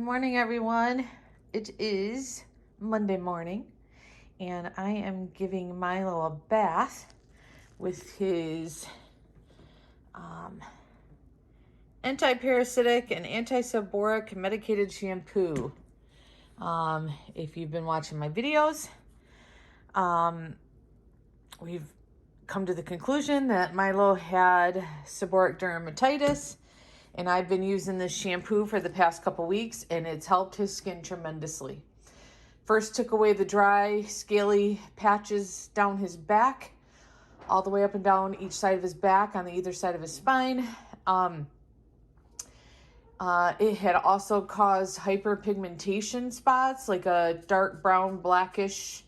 morning, everyone. It is Monday morning, and I am giving Milo a bath with his anti-parasitic and anti-seborrheic medicated shampoo. If you've been watching my videos, we've come to the conclusion that Milo had seborrheic dermatitis, and I've been using this shampoo for the past couple weeks, and it's helped his skin tremendously. First took away the dry, scaly patches down his back, all the way up and down each side of his back on the either side of his spine. It had also caused hyperpigmentation spots, like a dark brown, blackish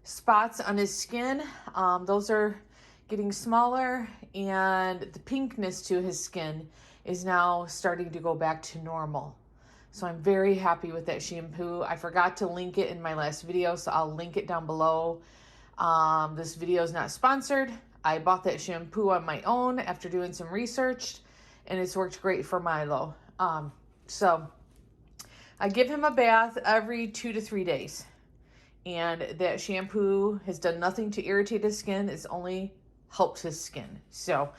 spots on his skin. Those are getting smaller, and the pinkness to his skin is now starting to go back to normal. So I'm very happy with that shampoo. I forgot to link it in my last video, so I'll link it down below. This video is not sponsored. I bought that shampoo on my own after doing some research, and it's worked great for Milo. So I give him a bath every 2 to 3 days, and that shampoo has done nothing to irritate his skin. It's only helped his skin. So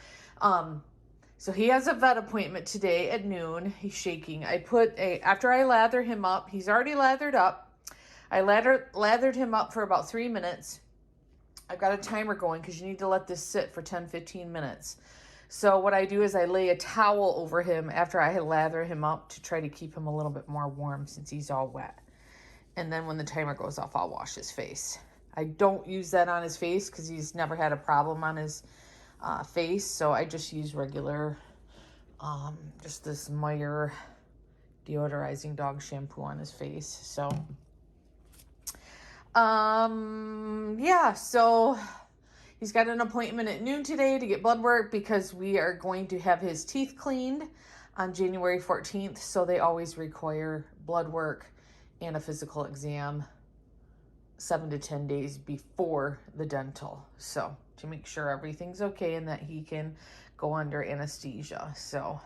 he has a vet appointment today at noon. He's shaking. After I lather him up, he's already lathered up. I lathered him up for about 3 minutes. I've got a timer going because you need to let this sit for 10-15 minutes. So what I do is I lay a towel over him after I lather him up to try to keep him a little bit more warm since he's all wet. And then when the timer goes off, I'll wash his face. I don't use that on his face because he's never had a problem on his face. So I just use regular, just this Meyer deodorizing dog shampoo on his face. So, yeah, so he's got an appointment at noon today to get blood work because we are going to have his teeth cleaned on January 14th. So they always require blood work and a physical exam 7 to 10 days before the dental. So to make sure everything's okay and that he can go under anesthesia. So,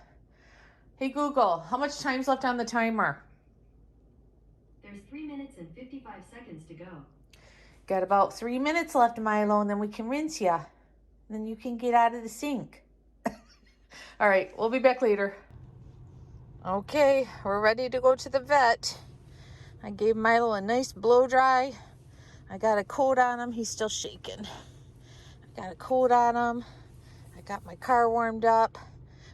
hey Google, how much time's left on the timer? There's 3 minutes and 55 seconds to go. Got about 3 minutes left, Milo, and then we can rinse you. Then you can get out of the sink. All right, we'll be back later. Okay, we're ready to go to the vet. I gave Milo a nice blow dry. I got a coat on him. He's still shaking. I got a coat on him. I got my car warmed up.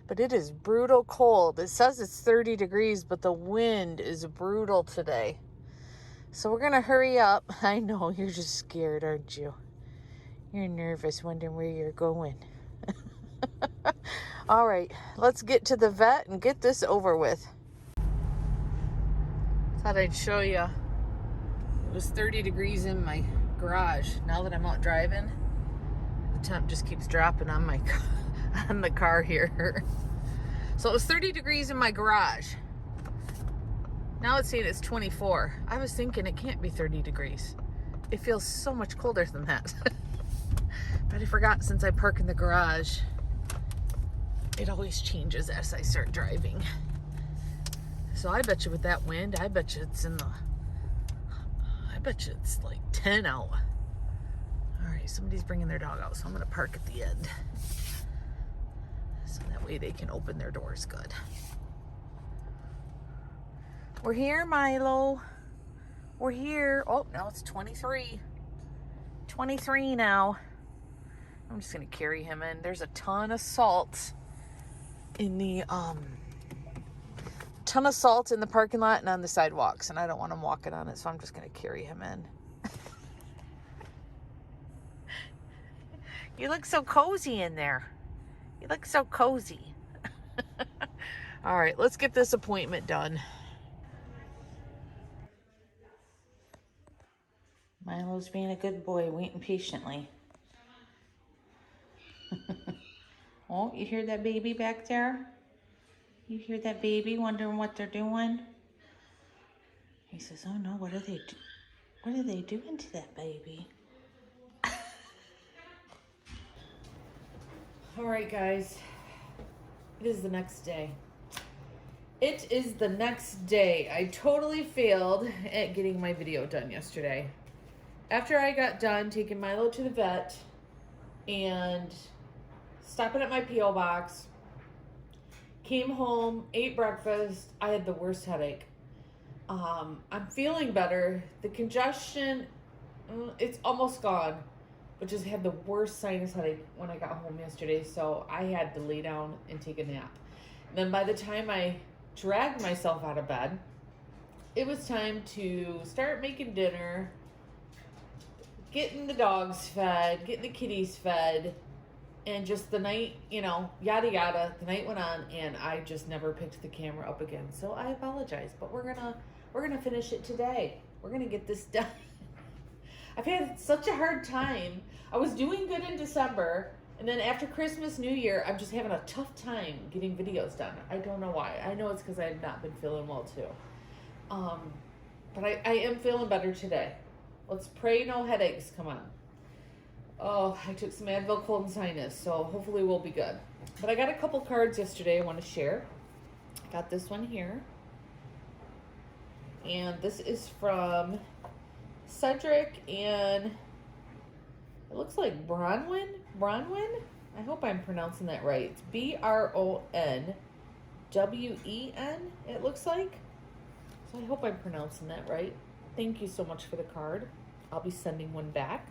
But it is brutal cold. It says it's 30 degrees, but the wind is brutal today. So we're going to hurry up. I know, you're just scared, aren't you? You're nervous, wondering where you're going. All right, let's get to the vet and get this over with. Thought I'd show you. It was 30 degrees in my garage. Now that I'm out driving, the temp just keeps dropping on my on the car here. So it was 30 degrees in my garage. Now it's saying it's 24. I was thinking it can't be 30 degrees. It feels so much colder than that. But I forgot, since I park in the garage, it always changes as I start driving. So I bet you with that wind, I bet you it's like 10 out. All right, somebody's bringing their dog out, so I'm gonna park at the end. So that way they can open their doors good. We're here, Milo. We're here. Oh, now it's 23. 23 now. I'm just gonna carry him in. There's a ton of salt in the parking lot and on the sidewalks, and I don't want him walking on it, so I'm just gonna carry him in. You look so cozy in there. You look so cozy. All right, let's get this appointment done. Milo's being a good boy, waiting patiently. Oh, you hear that baby back there? You hear that baby wondering what they're doing? He says, oh no, what are they doing to that baby? All right, guys. It is the next day. It is the next day. I totally failed at getting my video done yesterday. After I got done taking Milo to the vet and stopping at my P.O. box, came home, ate breakfast, I had the worst headache. I'm feeling better. The congestion, it's almost gone, but just had the worst sinus headache when I got home yesterday, so I had to lay down and take a nap. And then by the time I dragged myself out of bed, it was time to start making dinner, getting the dogs fed, getting the kitties fed, and just the night, yada yada, the night went on and I just never picked the camera up again. So I apologize, but we're gonna finish it today. We're gonna get this done. I've had such a hard time. I was doing good in December, and then after Christmas, New Year, I'm just having a tough time getting videos done. I don't know why. I know it's because I have not been feeling well too. But I am feeling better today. Let's pray no headaches come on. Oh, I took some Advil cold and sinus, so hopefully we'll be good. But I got a couple cards yesterday I want to share. I got this one here. And this is from Cedric and it looks like Bronwyn? I hope I'm pronouncing that right. It's Bronwen, it looks like. So I hope I'm pronouncing that right. Thank you so much for the card. I'll be sending one back.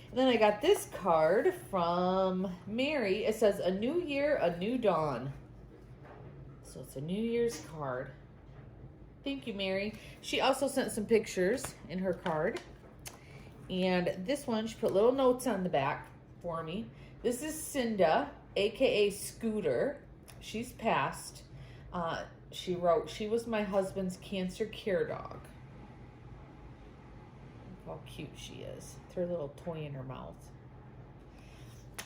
And then I got this card from Mary. It says, a new year, a new dawn. So it's a New Year's card. Thank you, Mary. She also sent some pictures in her card. And this one, she put little notes on the back for me. This is Cinda, aka Scooter. She's passed. She wrote, she was my husband's cancer care dog. Look how cute she is. With her little toy in her mouth.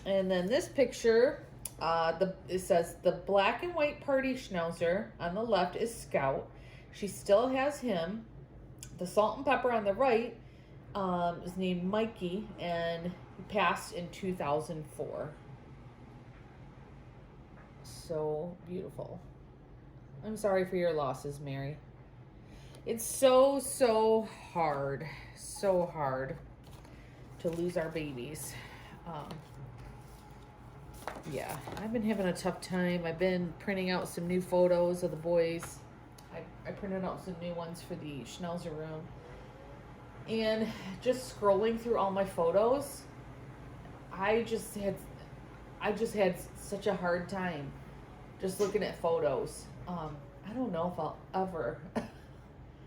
And then this picture, it says, the black and white party Schnauzer on the left is Scout. She still has him. The salt and pepper on the right is named Miggy, and he passed in 2004. So beautiful. I'm sorry for your losses, Mary. It's so hard to lose our babies. Yeah, I've been having a tough time. I've been printing out some new photos of the boys. I printed out some new ones for the Schnauzer room. And just scrolling through all my photos, I just had such a hard time just looking at photos. I don't know if I'll ever,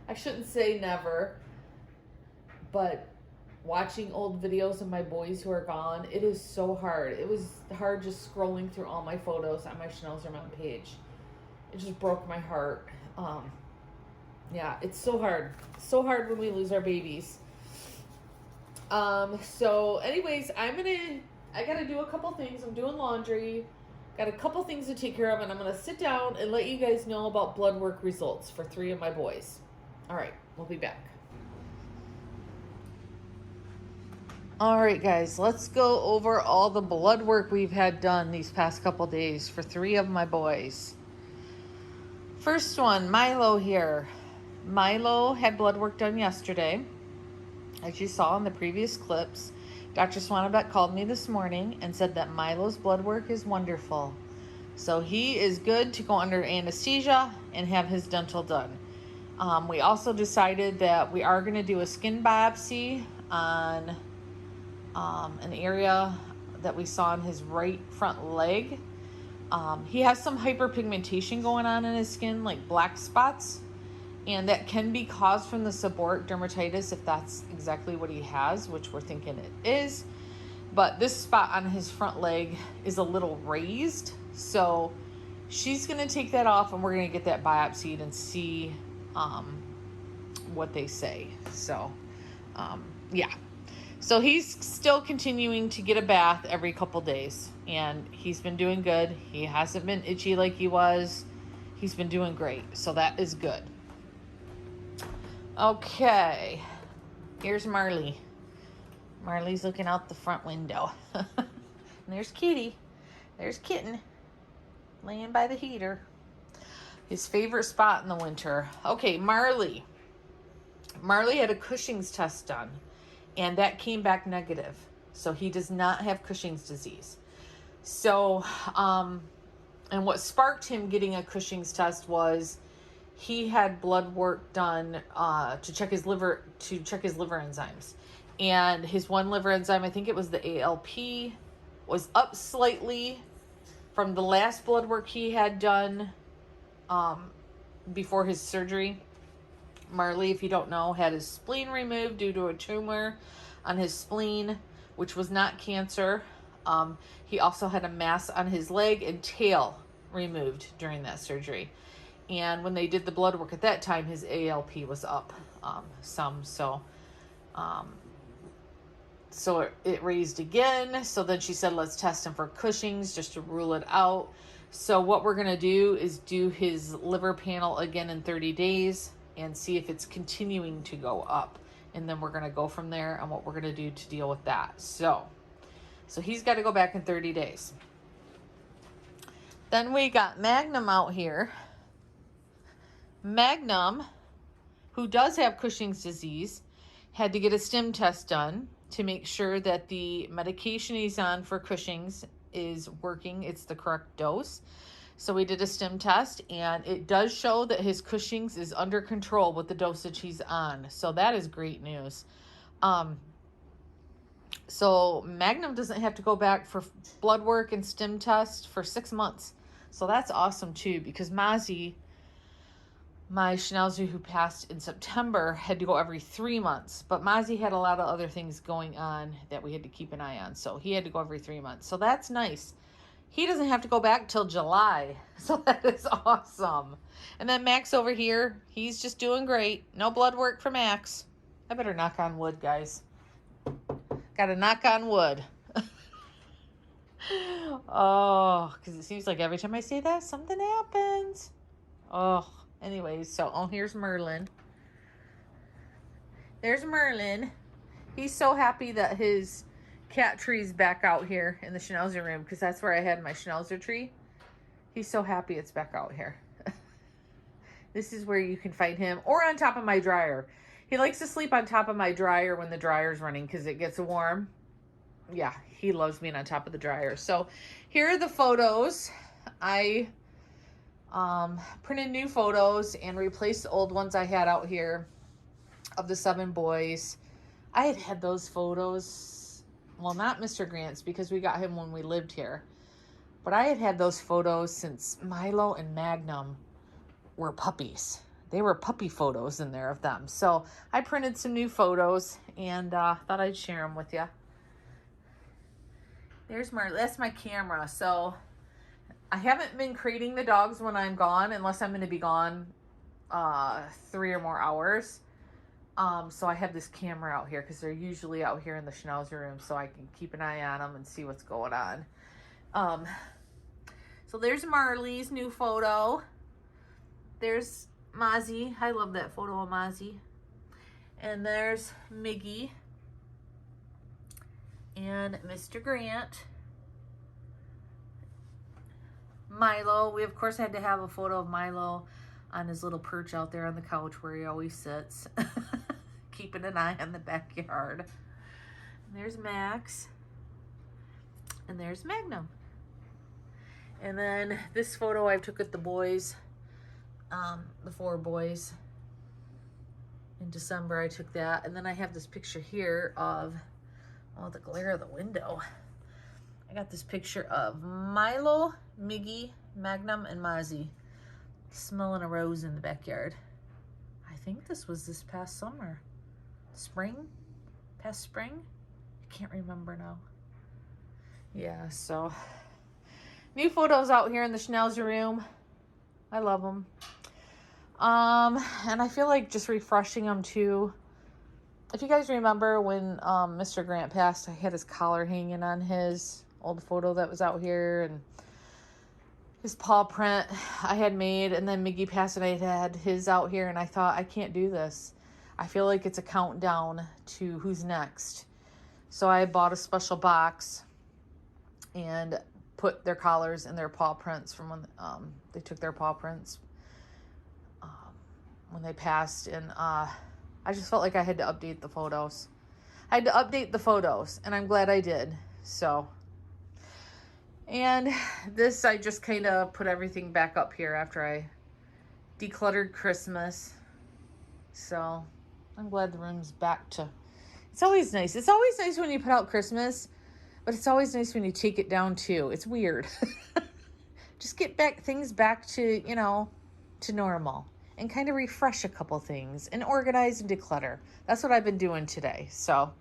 I shouldn't say never, but watching old videos of my boys who are gone, it is so hard. It was hard just scrolling through all my photos on my Schnauzer Mom page. It just broke my heart. Yeah, it's so hard. So hard when we lose our babies. So anyways, I gotta do a couple things. I'm doing laundry. Got a couple things to take care of, and I'm gonna sit down and let you guys know about blood work results for 3 of my boys. All right, we'll be back. All right, guys, let's go over all the blood work we've had done these past couple days for 3 of my boys. First one, Milo here. Milo had blood work done yesterday. As you saw in the previous clips, Dr. Swanbeck called me this morning and said that Milo's blood work is wonderful. So he is good to go under anesthesia and have his dental done. We also decided that we are going to do a skin biopsy on an area that we saw in his right front leg. He has some hyperpigmentation going on in his skin, like black spots. And that can be caused from the seborrheic dermatitis if that's exactly what he has, which we're thinking it is. But this spot on his front leg is a little raised. So she's going to take that off and we're going to get that biopsied and see what they say. So, yeah. So he's still continuing to get a bath every couple days. And he's been doing good. He hasn't been itchy like he was. He's been doing great. So that is good. Okay, here's Marley. Marley's looking out the front window. And there's Kitty. There's Kitten laying by the heater. His favorite spot in the winter. Okay, Marley. Marley had a Cushing's test done, and that came back negative. So he does not have Cushing's disease. So, and what sparked him getting a Cushing's test was he had blood work done to check his liver enzymes. And his one liver enzyme, I think it was the ALP, was up slightly from the last blood work he had done before his surgery. Marley, if you don't know, had his spleen removed due to a tumor on his spleen, which was not cancer. He also had a mass on his leg and tail removed during that surgery. And when they did the blood work at that time, his ALP was up some. So it raised again. So then she said, let's test him for Cushing's just to rule it out. So what we're going to do is do his liver panel again in 30 days and see if it's continuing to go up. And then we're going to go from there on what we're going to do to deal with that. So he's got to go back in 30 days. Then we got Magnum out here. Magnum, who does have Cushing's disease, had to get a stim test done to make sure that the medication he's on for Cushing's is working. It's the correct dose. So we did a stim test, and it does show that his Cushing's is under control with the dosage he's on. So that is great news. So Magnum doesn't have to go back for blood work and stim test for 6 months. So that's awesome too, because Mozzie, my Schnauzer who passed in September, had to go every 3 months. But Mozzie had a lot of other things going on that we had to keep an eye on. So he had to go every 3 months. So that's nice. He doesn't have to go back till July. So that is awesome. And then Max over here, he's just doing great. No blood work for Max. I better knock on wood, guys. Got to knock on wood. Oh, because it seems like every time I say that, something happens. Oh, anyways, so here's Merlin. There's Merlin. He's so happy that his cat tree's back out here in the Schnauzer room, because that's where I had my Schnauzer tree. He's so happy it's back out here. This is where you can find him, or on top of my dryer. He likes to sleep on top of my dryer when the dryer's running because it gets warm. Yeah, he loves being on top of the dryer. So here are the photos. I printed new photos and replaced the old ones I had out here of the 7 boys. I had those photos, well, not Mr. Grant's because we got him when we lived here. But I had those photos since Milo and Magnum were puppies. They were puppy photos in there of them. So I printed some new photos and thought I'd share them with you. There's Marley. That's my camera. So I haven't been crating the dogs when I'm gone, unless I'm going to be gone 3 or more hours. So I have this camera out here because they're usually out here in the Schnauzer room, so I can keep an eye on them and see what's going on. So there's Marley's new photo. There's Mozzie. I love that photo of Mozzie. And there's Miggy and Mr. Grant. Milo. We, of course, had to have a photo of Milo on his little perch out there on the couch where he always sits, keeping an eye on the backyard. And there's Max. And there's Magnum. And then this photo I took with the boys, the 4 boys. In December, I took that. And then I have this picture here of, oh, the glare of the window. I got this picture of Milo, Miggy, Magnum, and Mozzie smelling a rose in the backyard. I think this was this past summer. Spring? Past spring? I can't remember now. Yeah, so new photos out here in the Schnauzer room. I love them. And I feel like just refreshing them too. If you guys remember when Mr. Grant passed, I had his collar hanging on his old photo that was out here, and his paw print I had made, and then Miggy passed and I had his out here, and I thought, I can't do this. I feel like it's a countdown to who's next. So I bought a special box and put their collars and their paw prints from when they took their paw prints when they passed, and I just felt like I had to update the photos. I had to update the photos, and I'm glad I did. So, and this, I just kind of put everything back up here after I decluttered Christmas. So I'm glad the room's back to, it's always nice. It's always nice when you put out Christmas, but it's always nice when you take it down too. It's weird. Just get things back to, you know, to normal, and kind of refresh a couple things and organize and declutter. That's what I've been doing today. So,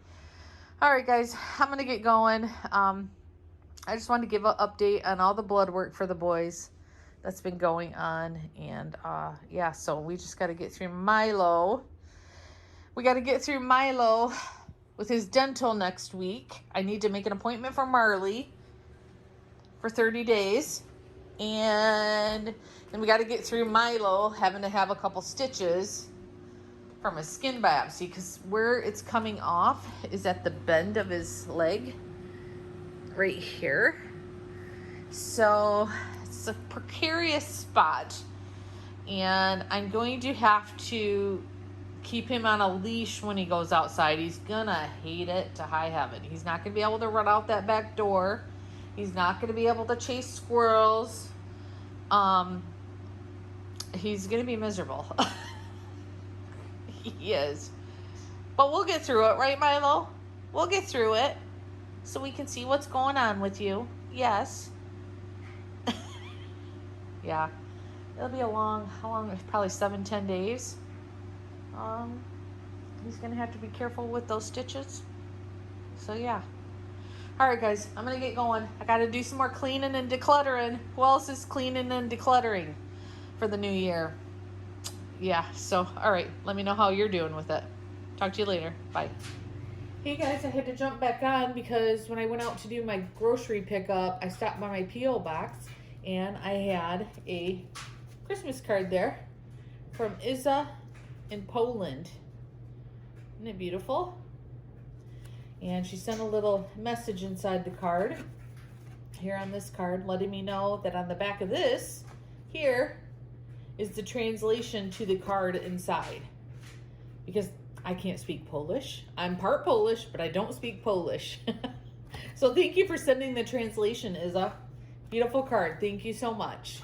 all right, guys, I'm going to get going. I just wanted to give an update on all the blood work for the boys that's been going on. And yeah, so we just got to get through Milo. We got to get through Milo with his dental next week. I need to make an appointment for Marley for 30 days. And then we got to get through Milo having to have a couple stitches from a skin biopsy, because where it's coming off is at the bend of his leg right here. So it's a precarious spot, and I'm going to have to keep him on a leash when he goes outside. He's gonna hate it to high heaven. He's not gonna be able to run out that back door. He's not gonna be able to chase squirrels. He's gonna be miserable. He is. But we'll get through it, right, Milo? We'll get through it so we can see what's going on with you. Yes. Yeah. It'll be a long, how long? Probably 7-10 days. He's going to have to be careful with those stitches. So, yeah. All right, guys. I'm going to get going. I got to do some more cleaning and decluttering. Who else is cleaning and decluttering for the new year? Yeah, so, all right. Let me know how you're doing with it. Talk to you later. Bye. Hey, guys. I had to jump back on because when I went out to do my grocery pickup, I stopped by my P.O. box, and I had a Christmas card there from Iza in Poland. Isn't it beautiful? And she sent a little message inside the card, here on this card, letting me know that on the back of this, here, is the translation to the card inside. Because I can't speak Polish. I'm part Polish, but I don't speak Polish. So thank you for sending the translation, Iza. Beautiful card. Thank you so much.